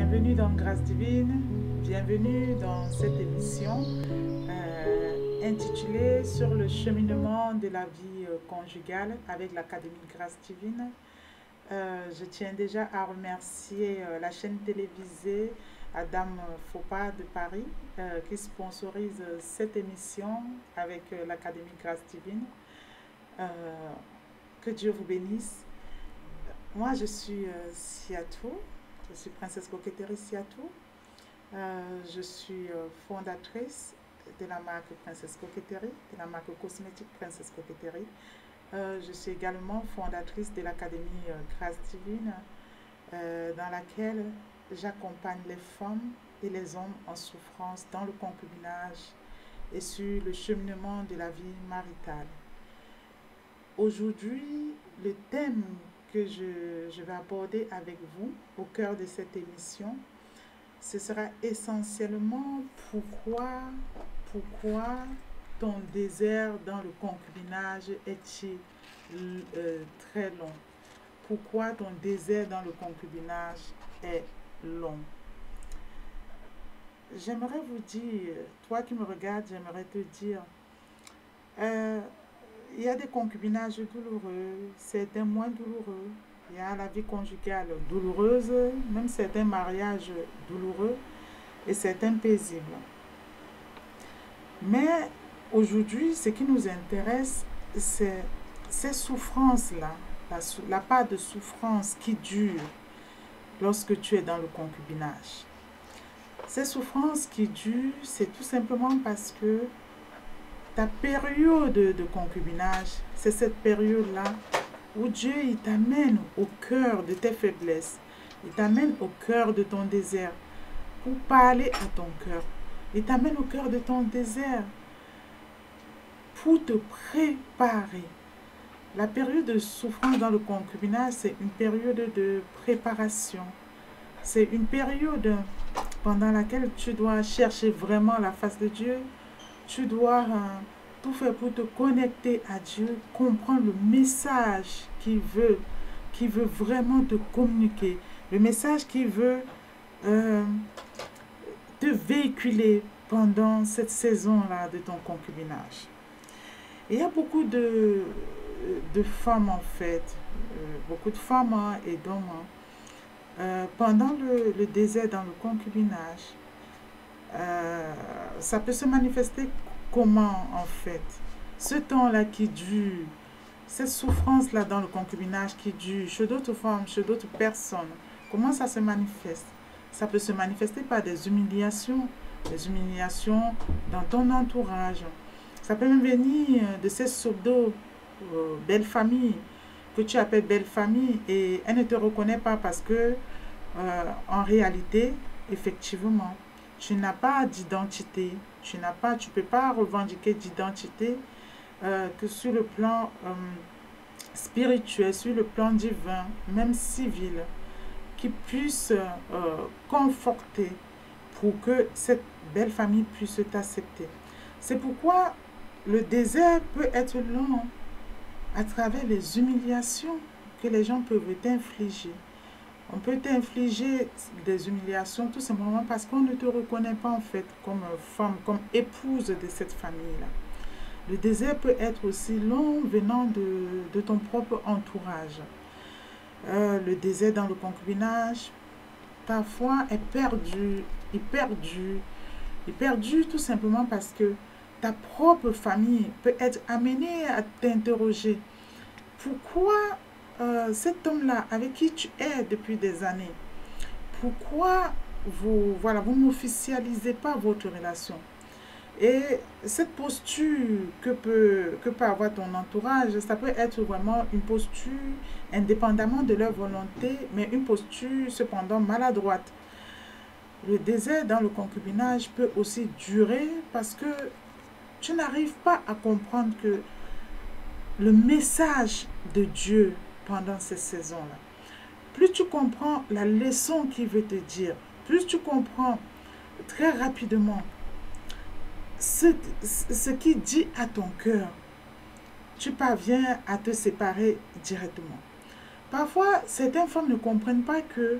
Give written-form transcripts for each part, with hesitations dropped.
Bienvenue dans Grâce Divine, bienvenue dans cette émission intitulée Sur le cheminement de la vie conjugale avec l'Académie Grâce Divine. Je tiens déjà à remercier la chaîne télévisée Adam Fopa de Paris qui sponsorise cette émission avec l'Académie Grâce Divine. Que Dieu vous bénisse. Moi, je suis Siatou. Je suis Princesse Coquetterie Siatou. Je suis fondatrice de la marque Princesse Coquetterie, de la marque cosmétique Princesse Coquetterie. Je suis également fondatrice de l'Académie Grâce Divine, dans laquelle j'accompagne les femmes et les hommes en souffrance dans le concubinage et sur le cheminement de la vie maritale. Aujourd'hui, le thème que je vais aborder avec vous au cœur de cette émission, ce sera essentiellement pourquoi ton désert dans le concubinage est-il très long? Pourquoi ton désert dans le concubinage est long? J'aimerais vous dire, toi qui me regardes, j'aimerais te dire, il y a des concubinages douloureux, certains moins douloureux. Il y a la vie conjugale douloureuse, même certains mariages douloureux et certains paisibles. Mais aujourd'hui, ce qui nous intéresse, c'est ces souffrances-là, la part de souffrance qui dure lorsque tu es dans le concubinage. Ces souffrances qui durent, c'est tout simplement parce que ta période de concubinage, c'est cette période-là où Dieu il t'amène au cœur de tes faiblesses. Il t'amène au cœur de ton désert pour parler à ton cœur. Il t'amène au cœur de ton désert pour te préparer. La période de souffrance dans le concubinage, c'est une période de préparation. C'est une période pendant laquelle tu dois chercher vraiment la face de Dieu. Tu dois tout faire pour te connecter à Dieu, comprendre le message qu'il veut vraiment te communiquer, le message qu'il veut te véhiculer pendant cette saison-là de ton concubinage. Et il y a beaucoup de femmes en fait, beaucoup de femmes et d'hommes, pendant le désert dans le concubinage, ça peut se manifester comment en fait? Ce temps-là qui dure, cette souffrance-là dans le concubinage qui dure chez d'autres femmes, chez d'autres personnes, comment ça se manifeste? Ça peut se manifester par des humiliations dans ton entourage. Ça peut même venir de ces pseudo belles familles que tu appelles belles familles et elle ne te reconnaît pas parce que en réalité, effectivement, tu n'as pas d'identité, tu ne peux pas revendiquer d'identité que sur le plan spirituel, sur le plan divin, même civil, qui puisse conforter pour que cette belle famille puisse t'accepter. C'est pourquoi le désert peut être long à travers les humiliations que les gens peuvent t'infliger. On peut t'infliger des humiliations tout simplement parce qu'on ne te reconnaît pas en fait comme femme, comme épouse de cette famille-là. Le désert peut être aussi long venant de ton propre entourage. Le désert dans le concubinage, parfois est perdu, tout simplement parce que ta propre famille peut être amenée à t'interroger. Pourquoi cet homme-là, avec qui tu es depuis des années, pourquoi vous n'officialisez pas votre relation? Et cette posture que peut avoir ton entourage, ça peut être vraiment une posture indépendamment de leur volonté, mais une posture cependant maladroite. Le désert dans le concubinage peut aussi durer parce que tu n'arrives pas à comprendre que le message de Dieu pendant ces saisons-là. Plus tu comprends la leçon qu'il veut te dire, plus tu comprends très rapidement ce qu'il dit à ton cœur, tu parviens à te séparer directement. Parfois, certaines femmes ne comprennent pas que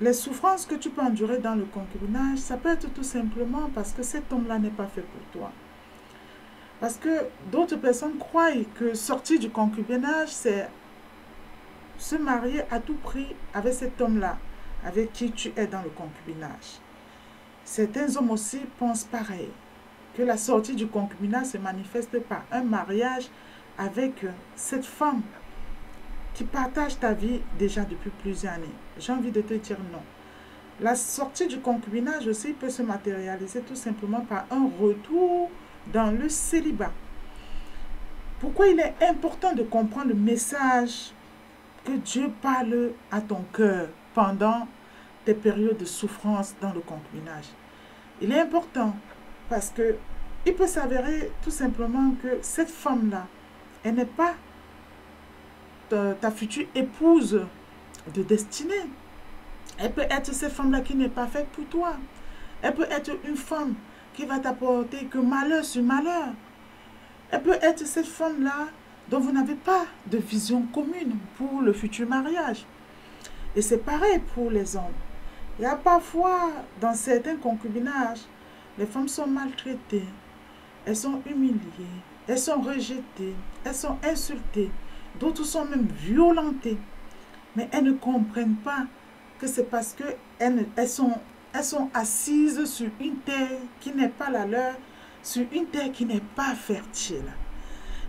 les souffrances que tu peux endurer dans le concubinage, ça peut être tout simplement parce que cet homme-là n'est pas fait pour toi. Parce que d'autres personnes croient que sortir du concubinage, c'est se marier à tout prix avec cet homme-là, avec qui tu es dans le concubinage. Certains hommes aussi pensent pareil, que la sortie du concubinage se manifeste par un mariage avec cette femme qui partage ta vie déjà depuis plusieurs années. J'ai envie de te dire non. La sortie du concubinage aussi peut se matérialiser tout simplement par un retour dans le célibat. Pourquoi il est important de comprendre le message que Dieu parle à ton cœur pendant tes périodes de souffrance dans le concubinage? Il est important parce que il peut s'avérer tout simplement que cette femme-là, elle n'est pas ta future épouse de destinée. Elle peut être cette femme-là qui n'est pas faite pour toi. Elle peut être une femme qui va t'apporter que malheur sur malheur. Elle peut être cette femme-là dont vous n'avez pas de vision commune pour le futur mariage. Et c'est pareil pour les hommes. Il y a parfois, dans certains concubinages, les femmes sont maltraitées, elles sont humiliées, elles sont rejetées, elles sont insultées, d'autres sont même violentées. Mais elles ne comprennent pas que c'est parce qu'elles sont assises sur une terre qui n'est pas la leur, sur une terre qui n'est pas fertile.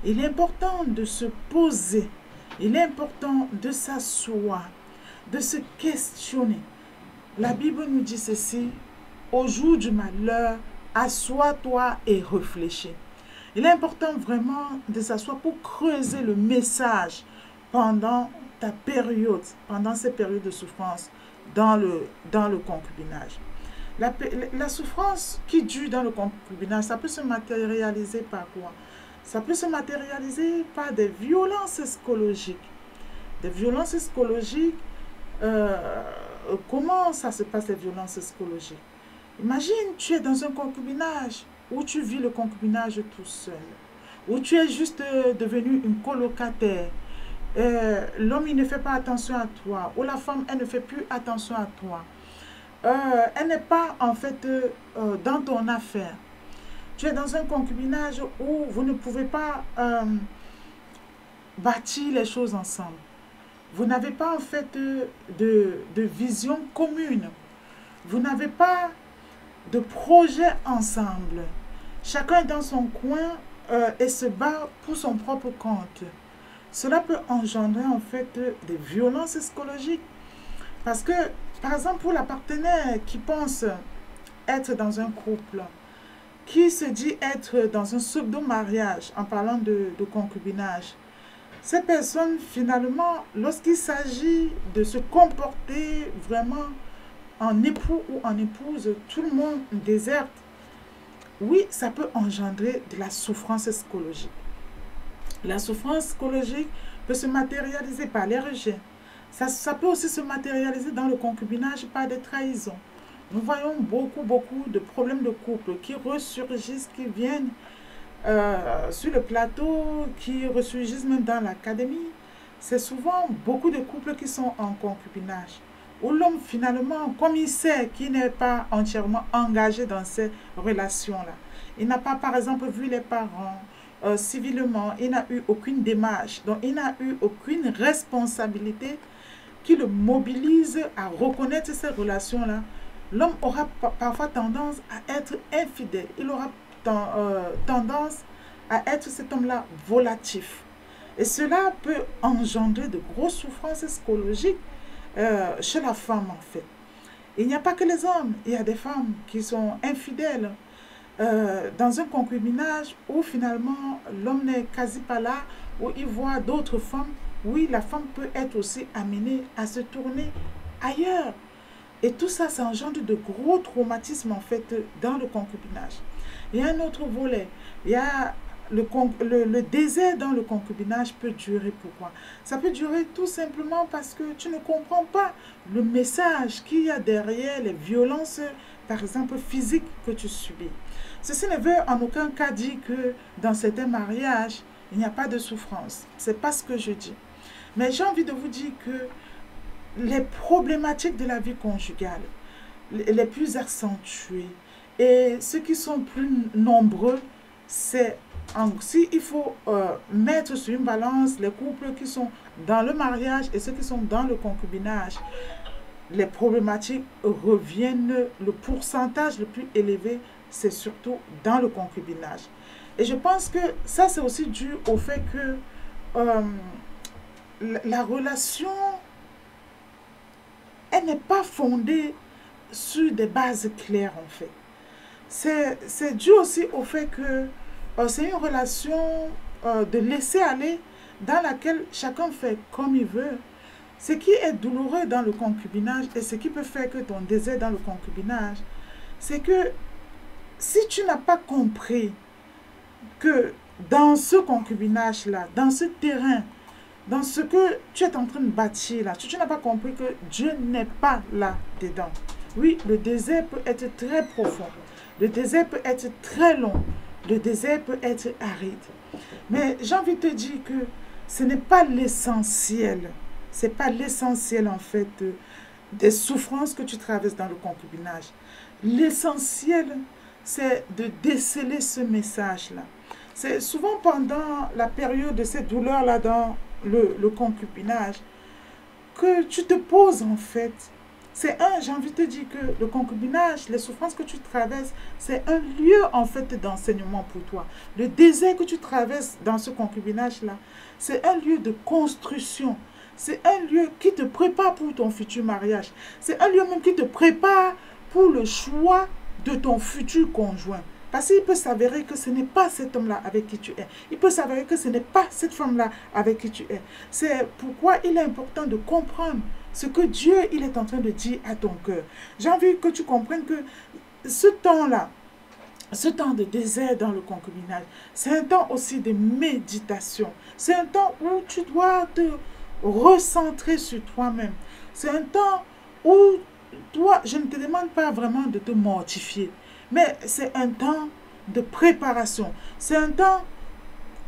Il est important de se poser, il est important de s'asseoir, de se questionner. La Bible nous dit ceci: au jour du malheur, assois-toi et réfléchis. Il est important vraiment de s'asseoir pour creuser le message pendant ta période, pendant ces périodes de souffrance dans le concubinage. La souffrance qui dure dans le concubinage, ça peut se matérialiser par quoi? Ça peut se matérialiser par des violences psychologiques. Des violences psychologiques, comment ça se passe, les violences psychologiques? Imagine, tu es dans un concubinage où tu vis le concubinage tout seul, où tu es juste devenu une colocataire. L'homme, il ne fait pas attention à toi, ou la femme, elle ne fait plus attention à toi. Elle n'est pas en fait dans ton affaire. Tu es dans un concubinage où vous ne pouvez pas bâtir les choses ensemble. Vous n'avez pas en fait de vision commune. Vous n'avez pas de projet ensemble. Chacun est dans son coin et se bat pour son propre compte. Cela peut engendrer en fait des violences psychologiques. Parce que, par exemple, pour la partenaire qui pense être dans un couple, qui se dit être dans un pseudo-mariage en parlant de concubinage, ces personnes, finalement, lorsqu'il s'agit de se comporter vraiment en époux ou en épouse, tout le monde déserte. Oui, ça peut engendrer de la souffrance psychologique. La souffrance psychologique peut se matérialiser par les rejets. Ça peut aussi se matérialiser dans le concubinage par des trahisons. Nous voyons beaucoup de problèmes de couple qui ressurgissent, qui viennent sur le plateau, qui ressurgissent même dans l'académie. C'est souvent beaucoup de couples qui sont en concubinage, où l'homme finalement, comme il sait qu'il n'est pas entièrement engagé dans ces relations-là, il n'a pas par exemple vu les parents civilement, il n'a eu aucune démarche, donc il n'a eu aucune responsabilité qui le mobilise à reconnaître ces relations-là. L'homme aura parfois tendance à être infidèle, il aura tendance à être cet homme-là volatif. Et cela peut engendrer de grosses souffrances psychologiques chez la femme en fait. Il n'y a pas que les hommes, il y a des femmes qui sont infidèles dans un concubinage où finalement l'homme n'est quasi pas là, où il voit d'autres femmes. Oui, la femme peut être aussi amenée à se tourner ailleurs. Et tout ça, ça engendre de gros traumatismes en fait dans le concubinage. Il y a un autre volet, il y a le désert dans le concubinage peut durer. Pourquoi? Ça peut durer tout simplement parce que tu ne comprends pas le message qu'il y a derrière les violences, par exemple physiques, que tu subis. Ceci ne veut en aucun cas dire que dans certains mariages, il n'y a pas de souffrance. Ce n'est pas ce que je dis. Mais j'ai envie de vous dire que les problématiques de la vie conjugale, les plus accentuées et ceux qui sont plus nombreux, c'est si il faut mettre sur une balance les couples qui sont dans le mariage et ceux qui sont dans le concubinage, les problématiques reviennent, le pourcentage le plus élevé, c'est surtout dans le concubinage. Et je pense que ça, c'est aussi dû au fait que euh, la relation, elle n'est pas fondée sur des bases claires, en fait. C'est dû aussi au fait que c'est une relation de laisser aller dans laquelle chacun fait comme il veut. Ce qui est douloureux dans le concubinage et ce qui peut faire que ton désir dans le concubinage, c'est que si tu n'as pas compris que dans ce concubinage-là, dans ce terrain, dans ce que tu es en train de bâtir là, tu n'as pas compris que Dieu n'est pas là dedans. Oui, le désert peut être très profond, le désert peut être très long, le désert peut être aride. Mais j'ai envie de te dire que ce n'est pas l'essentiel. Ce n'est pas l'essentiel en fait des souffrances que tu traverses dans le concubinage. L'essentiel, c'est de déceler ce message-là. C'est souvent pendant la période de cette douleur-là dans le concubinage que tu te poses en fait. J'ai envie de te dire que le concubinage, les souffrances que tu traverses, c'est un lieu en fait d'enseignement pour toi. Le désert que tu traverses dans ce concubinage-là, c'est un lieu de construction. C'est un lieu qui te prépare pour ton futur mariage. C'est un lieu même qui te prépare pour le choix de ton futur conjoint. Parce qu'il peut s'avérer que ce n'est pas cet homme-là avec qui tu es. Il peut s'avérer que ce n'est pas cette femme-là avec qui tu es. C'est pourquoi il est important de comprendre ce que Dieu il est en train de dire à ton cœur. J'ai envie que tu comprennes que ce temps-là, ce temps de désert dans le concubinage, c'est un temps aussi de méditation. C'est un temps où tu dois te recentrer sur toi-même. C'est un temps où toi, je ne te demande pas vraiment de te mortifier, mais c'est un temps de préparation. C'est un temps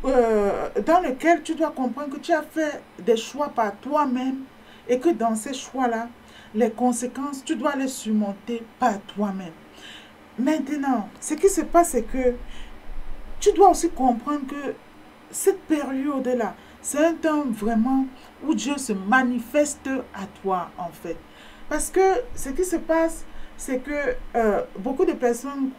dans lequel tu dois comprendre que tu as fait des choix par toi-même et que dans ces choix-là, les conséquences, tu dois les surmonter par toi-même. Maintenant, ce qui se passe, c'est que tu dois aussi comprendre que cette période-là, c'est un temps vraiment où Dieu se manifeste à toi, en fait. Parce que ce qui se passe, c'est que beaucoup de personnes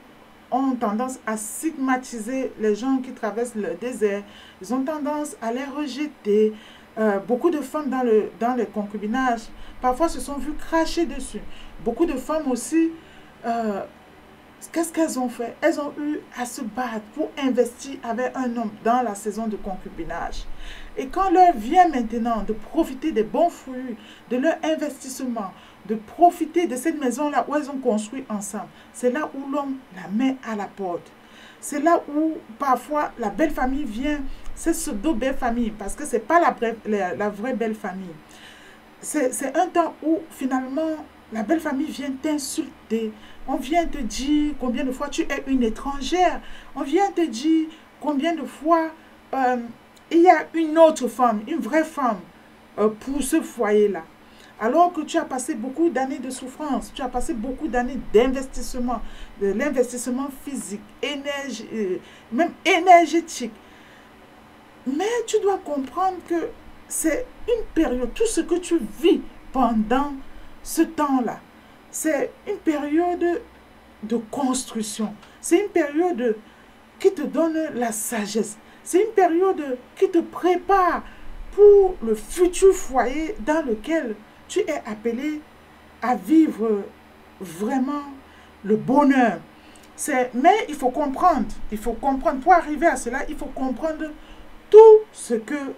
ont tendance à stigmatiser les gens qui traversent le désert. Ils ont tendance à les rejeter. Beaucoup de femmes dans le concubinage, parfois se sont vues cracher dessus. Beaucoup de femmes aussi, qu'est-ce qu'elles ont fait? Elles ont eu à se battre pour investir avec un homme dans la saison de concubinage. Et quand l'heure vient maintenant de profiter des bons fruits de leur investissement, de profiter de cette maison-là où elles ont construit ensemble, c'est là où l'homme la met à la porte. C'est là où parfois la belle famille vient, c'est pseudo-belle famille, parce que ce n'est pas la vraie belle famille. C'est un temps où finalement la belle famille vient t'insulter. On vient te dire combien de fois tu es une étrangère. On vient te dire combien de fois il y a une autre femme, une vraie femme pour ce foyer-là. Alors que tu as passé beaucoup d'années de souffrance, tu as passé beaucoup d'années d'investissement, de l'investissement physique, même énergétique. Mais tu dois comprendre que c'est une période, tout ce que tu vis pendant ce temps-là, c'est une période de construction. C'est une période qui te donne la sagesse. C'est une période qui te prépare pour le futur foyer dans lequel tu es appelé à vivre vraiment le bonheur. Mais il faut comprendre. Pour arriver à cela, il faut comprendre tout ce que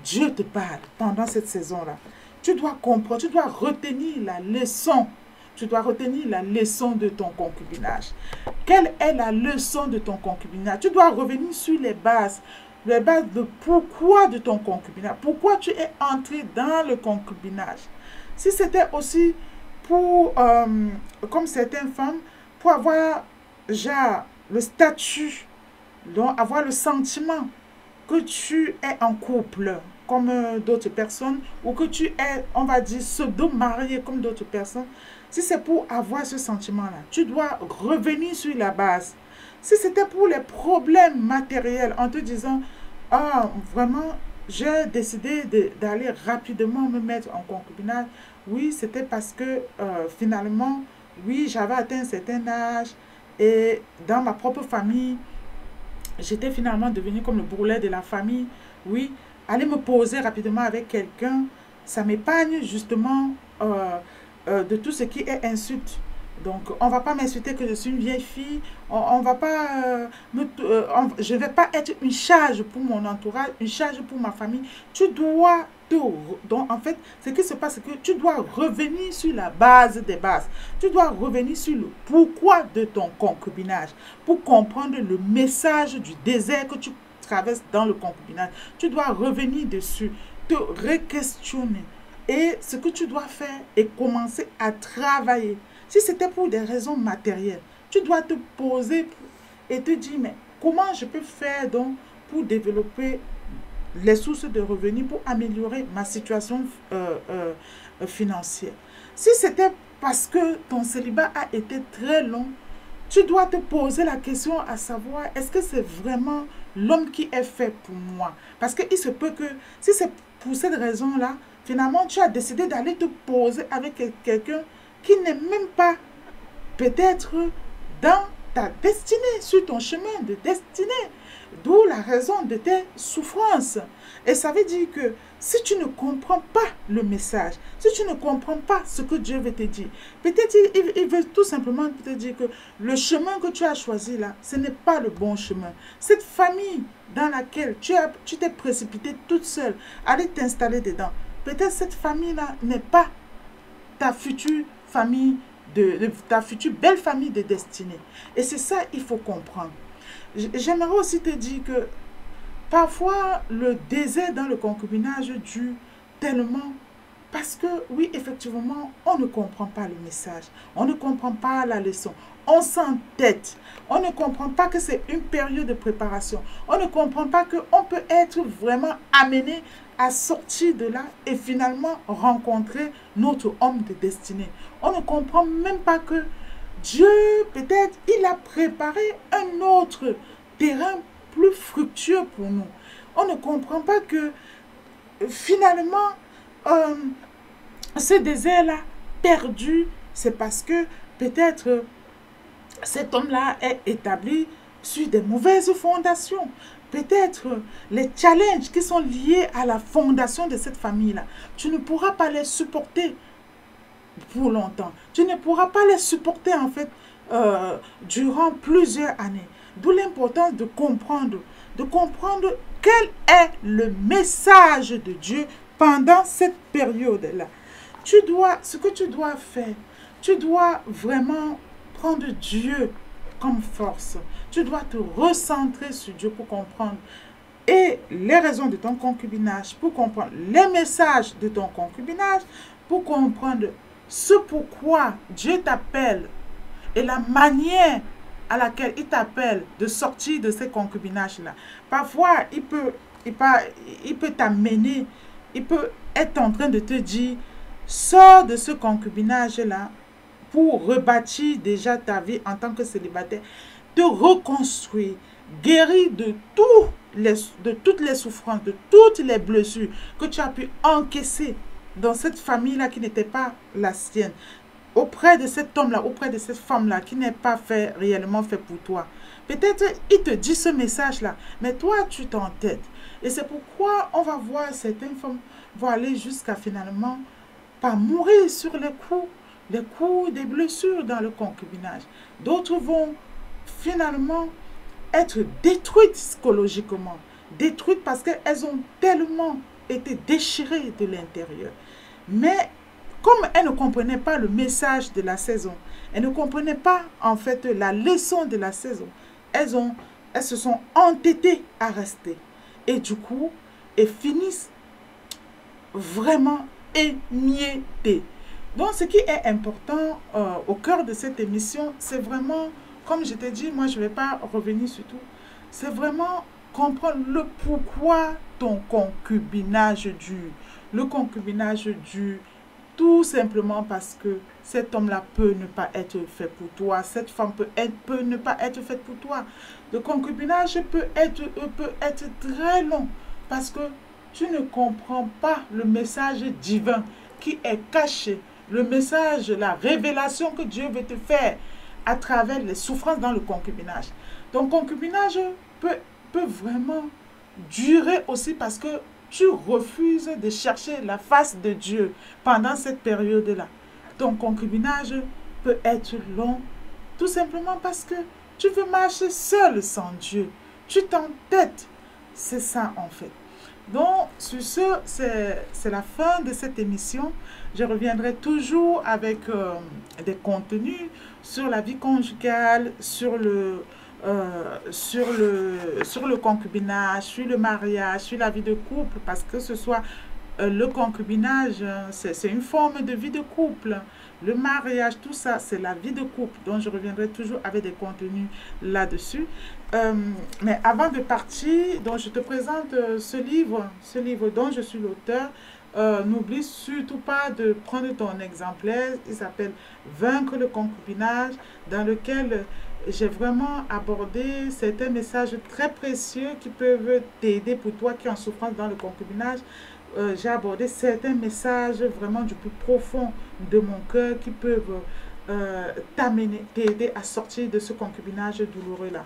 Dieu te parle pendant cette saison-là. Tu dois comprendre, tu dois retenir la leçon. Tu dois retenir la leçon de ton concubinage. Quelle est la leçon de ton concubinage? Tu dois revenir sur les bases de pourquoi de ton concubinage. Pourquoi tu es entré dans le concubinage. Si c'était aussi pour, comme certaines femmes, pour avoir genre, le statut, donc avoir le sentiment que tu es en couple, comme d'autres personnes, ou que tu es, on va dire, pseudo-marié comme d'autres personnes, si c'est pour avoir ce sentiment-là, tu dois revenir sur la base. Si c'était pour les problèmes matériels, en te disant, ah, vraiment, j'ai décidé d'aller rapidement me mettre en concubinage, oui, c'était parce que finalement, oui, j'avais atteint un certain âge et dans ma propre famille, j'étais finalement devenue comme le boulet de la famille. Oui, aller me poser rapidement avec quelqu'un, ça m'épargne justement de tout ce qui est insulte. Donc, on ne va pas m'insulter que je suis une vieille fille. On va pas, je ne vais pas être une charge pour mon entourage, une charge pour ma famille. Tu dois donc, en fait, ce qui se passe, c'est que tu dois revenir sur la base des bases. Tu dois revenir sur le pourquoi de ton concubinage pour comprendre le message du désert que tu traverses dans le concubinage. Tu dois revenir dessus, te re-questionner. Et ce que tu dois faire est commencer à travailler. Si c'était pour des raisons matérielles, tu dois te poser et te dire, mais comment je peux faire donc pour développer les sources de revenus, pour améliorer ma situation financière. Si c'était parce que ton célibat a été très long, tu dois te poser la question à savoir, est-ce que c'est vraiment l'homme qui est fait pour moi? Parce qu'il se peut que, si c'est pour cette raison-là, finalement, tu as décidé d'aller te poser avec quelqu'un qui n'est même pas peut-être dans ta destinée, sur ton chemin de destinée. D'où la raison de tes souffrances. Et ça veut dire que si tu ne comprends pas le message, si tu ne comprends pas ce que Dieu veut te dire, peut-être il veut tout simplement te dire que le chemin que tu as choisi là, ce n'est pas le bon chemin. Cette famille dans laquelle tu t'es précipitée toute seule, aller t'installer dedans, peut-être cette famille-là n'est pas ta future famille, ta future belle famille de destinée. Et c'est ça qu'il faut comprendre. J'aimerais aussi te dire que parfois le désert dans le concubinage dure tellement parce que oui, effectivement, on ne comprend pas le message, on ne comprend pas la leçon, on s'entête, on ne comprend pas que c'est une période de préparation, on ne comprend pas qu'on peut être vraiment amené à sortir de là et finalement rencontrer notre homme de destinée. On ne comprend même pas que Dieu, peut-être, il a préparé un autre terrain plus fructueux pour nous. On ne comprend pas que, finalement, ce désert-là perdu, c'est parce que, peut-être, cet homme-là est établi sur des mauvaises fondations. Peut-être les challenges qui sont liés à la fondation de cette famille-là, tu ne pourras pas les supporter pour longtemps. Tu ne pourras pas les supporter en fait durant plusieurs années. D'où l'importance de comprendre quel est le message de Dieu pendant cette période-là. Ce que tu dois faire, tu dois vraiment prendre Dieu comme force. Tu dois te recentrer sur Dieu pour comprendre et les raisons de ton concubinage, pour comprendre les messages de ton concubinage, pour comprendre ce pourquoi Dieu t'appelle et la manière à laquelle il t'appelle de sortir de ces concubinages-là. Parfois, il peut t'amener, il peut être en train de te dire, sors de ce concubinage-là pour rebâtir déjà ta vie en tant que célibataire, te reconstruire, guérir de toutes les souffrances, de toutes les blessures que tu as pu encaisser dans cette famille-là qui n'était pas la sienne, auprès de cet homme-là, auprès de cette femme-là qui n'est pas réellement fait pour toi. Peut-être il te dit ce message-là, mais toi, tu t'entêtes. Et c'est pourquoi on va voir certaines femmes vont aller jusqu'à finalement pas mourir sur les coups des blessures dans le concubinage. D'autres vont finalement être détruites psychologiquement, détruites parce qu'elles ont tellement été déchirées de l'intérieur. Mais comme elles ne comprenaient pas le message de la saison, elles ne comprenaient pas en fait la leçon de la saison, elles se sont entêtées à rester. Et du coup, elles finissent vraiment émiettées. Donc ce qui est important au cœur de cette émission, c'est vraiment, comme je t'ai dit, moi je ne vais pas revenir sur tout, c'est vraiment comprendre le pourquoi ton concubinage dure. Le concubinage dure tout simplement parce que cet homme-là peut ne pas être fait pour toi. Cette femme peut ne pas être faite pour toi. Le concubinage peut être très long parce que tu ne comprends pas le message divin qui est caché. Le message, la révélation que Dieu veut te faire à travers les souffrances dans le concubinage. Ton concubinage peut vraiment durer aussi parce que tu refuses de chercher la face de Dieu pendant cette période-là. Ton concubinage peut être long tout simplement parce que tu veux marcher seul sans Dieu. Tu t'entêtes. C'est ça en fait. Donc, sur ce, c'est la fin de cette émission. Je reviendrai toujours avec des contenus sur la vie conjugale, sur le concubinage, sur le mariage, sur la vie de couple, parce que ce soit le concubinage, c'est une forme de vie de couple. Le mariage, tout ça, c'est la vie de couple. Donc, je reviendrai toujours avec des contenus là-dessus. Mais avant de partir, donc, je te présente ce livre dont je suis l'auteur. N'oublie surtout pas de prendre ton exemplaire. Il s'appelle Vaincre le concubinage, dans lequel j'ai vraiment abordé certains messages très précieux qui peuvent t'aider pour toi qui es en souffrance dans le concubinage. J'ai abordé certains messages vraiment du plus profond de mon cœur qui peuvent t'aider à sortir de ce concubinage douloureux-là.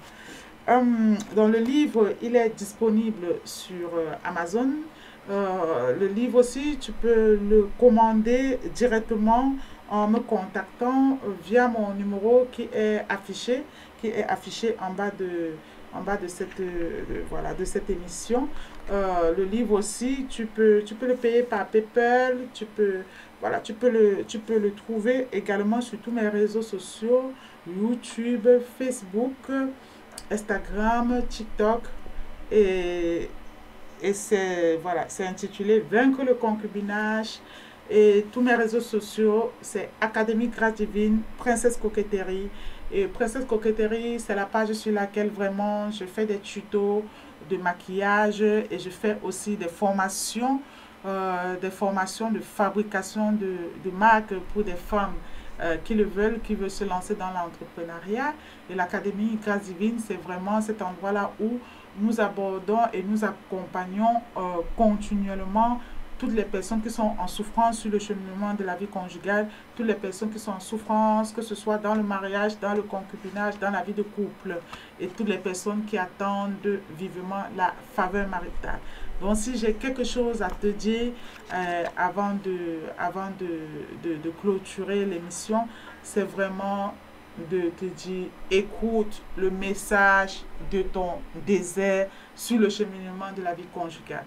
Dans le livre, il est disponible sur Amazon. Le livre aussi, tu peux le commander directement en me contactant via mon numéro qui est affiché en bas de cette émission. Le livre aussi, tu peux le payer par PayPal, tu peux le trouver également sur tous mes réseaux sociaux, YouTube, Facebook, Instagram, TikTok, et c'est intitulé Vaincre le concubinage. Et tous mes réseaux sociaux, c'est Académie Grâce Divine, Princesse Coquetterie. Et Princesse Coquetterie, c'est la page sur laquelle vraiment je fais des tutos de maquillage et je fais aussi des formations de fabrication de marques pour des femmes qui le veulent, qui veulent se lancer dans l'entrepreneuriat. Et l'Académie Grâce Divine, c'est vraiment cet endroit-là où nous abordons et nous accompagnons continuellement toutes les personnes qui sont en souffrance sur le cheminement de la vie conjugale, toutes les personnes qui sont en souffrance, que ce soit dans le mariage, dans le concubinage, dans la vie de couple, et toutes les personnes qui attendent vivement la faveur maritale. Donc, si j'ai quelque chose à te dire avant de clôturer l'émission, c'est vraiment de te dire, écoute le message de ton désert sur le cheminement de la vie conjugale.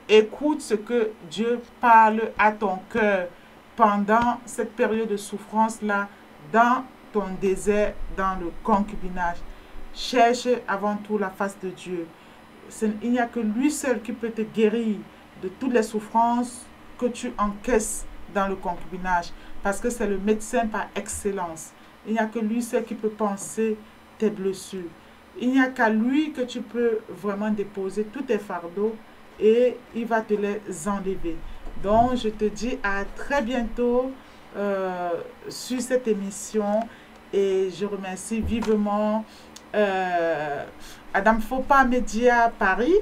Écoute ce que Dieu parle à ton cœur pendant cette période de souffrance-là, dans ton désert, dans le concubinage. Cherche avant tout la face de Dieu. Il n'y a que lui seul qui peut te guérir de toutes les souffrances que tu encaisses dans le concubinage, parce que c'est le médecin par excellence. Il n'y a que lui seul qui peut penser tes blessures. Il n'y a qu'à lui que tu peux vraiment déposer tous tes fardeaux et il va te les enlever. Donc, je te dis à très bientôt sur cette émission et je remercie vivement Adam Fopa Média Paris,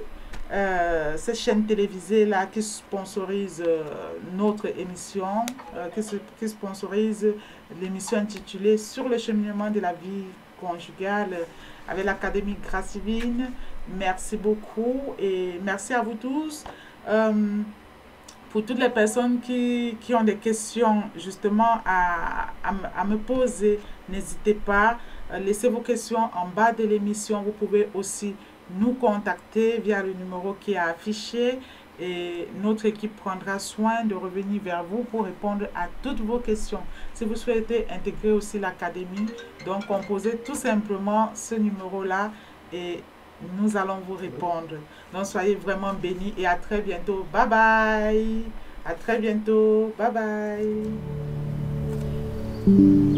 cette chaîne télévisée-là qui sponsorise notre émission, qui sponsorise l'émission intitulée Sur le cheminement de la vie conjugale avec l'Académie Grâce Divine. Merci beaucoup et merci à vous tous. Pour toutes les personnes qui ont des questions justement à me poser, n'hésitez pas. Laissez vos questions en bas de l'émission. Vous pouvez aussi nous contacter via le numéro qui est affiché et notre équipe prendra soin de revenir vers vous pour répondre à toutes vos questions. Si vous souhaitez intégrer aussi l'académie, donc composez tout simplement ce numéro-là et nous allons vous répondre. Donc soyez vraiment bénis et à très bientôt. Bye bye. À très bientôt. Bye bye.